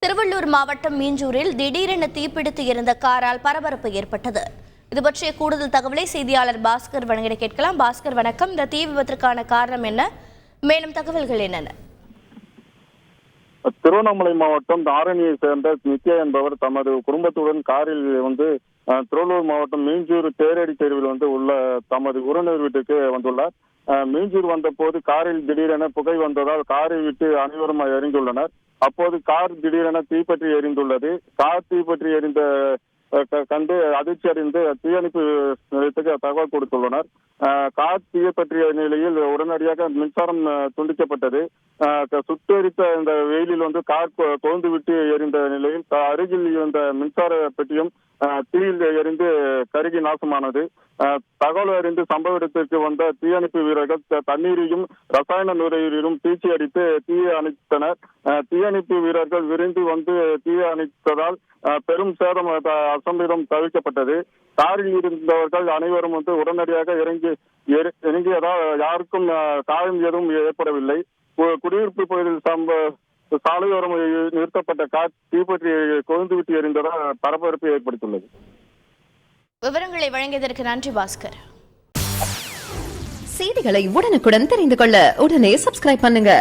திருவள்ளூர் மாவட்டம் மீஞ்சூரில் திடீரென தீப்பிடித்து எரிந்த காரால் பரபரப்பு ஏற்பட்டது. இது பற்றிய கூடுதல் தகவலை செய்தியாளர் பாஸ்கர் வழங்கிட கேட்கலாம். பாஸ்கர் வணக்கம். இந்த தீ விபத்திற்கான காரணம் என்ன, மேலும் தகவல்கள் என்னென்ன? திருவண்ணாமலை மாவட்டம் ஆரணியை சேர்ந்த நித்யா என்பவர் தமது குடும்பத்துடன் காரில் திருவள்ளூர் மாவட்டம் மீஞ்சூர் தேரடி தெருவில் உள்ள தமது உறவினர் வீட்டுக்கு வந்துள்ளார். மீஞ்சூர் வந்த போது காரில் திடீரென புகை வந்ததால் காரை விட்டு அனைவரும் எரிந்துள்ளனர். அப்போது கார் திடீரென தீப்பற்றி எரிந்துள்ளது. கார் தீப்பற்றி எரிந்த கண்டு அதிர்ச்சி அடைந்து தீயணைப்பு நிலையத்துக்கு தகவல் கொடுத்துள்ளனர். கார் தீயப்பற்றிய நிலையில் உடனடியாக மின்சாரம் துண்டிக்கப்பட்டது. சுட்டெரித்த இந்த வெயிலில் கார் தோந்து விட்டு எரிந்த நிலையில் அருகில் இருந்த மின்சார பெட்டியும் தீயில் எரிந்து கருகி நாசமானது. தகவல் அறிந்து சம்பவ இடத்திற்கு வந்த தீயணைப்பு வீரர்கள் தண்ணீரையும் ரசாயன நுரையீரலும் தீச்சி அடித்து தீயை அணைத்தனர். தீயணைப்பு வீரர்கள் விரைந்து தீயை அணைத்ததால் பெரும் சேதம் அசம்பிதம் தவிர்க்கப்பட்டது. காரில் இருந்தவர்கள் அனைவரும் உடனடியாக இறங்கியதால் யாருக்கும் காயம் எதுவும் ஏற்படவில்லை. குடியிருப்பு பகுதியில் சாலையோரம் நிறுத்தப்பட்ட கார் தீப்பற்றி கொழுந்துவிட்டு எரிந்ததால் பரபரப்பை ஏற்படுத்தியுள்ளது. விவரங்களை வழங்கியதற்கு நன்றி பாஸ்கர். செய்திகளை உடனுக்குடன் தெரிந்து கொள்ள உடனே சப்ஸ்கிரைப் பண்ணுங்க.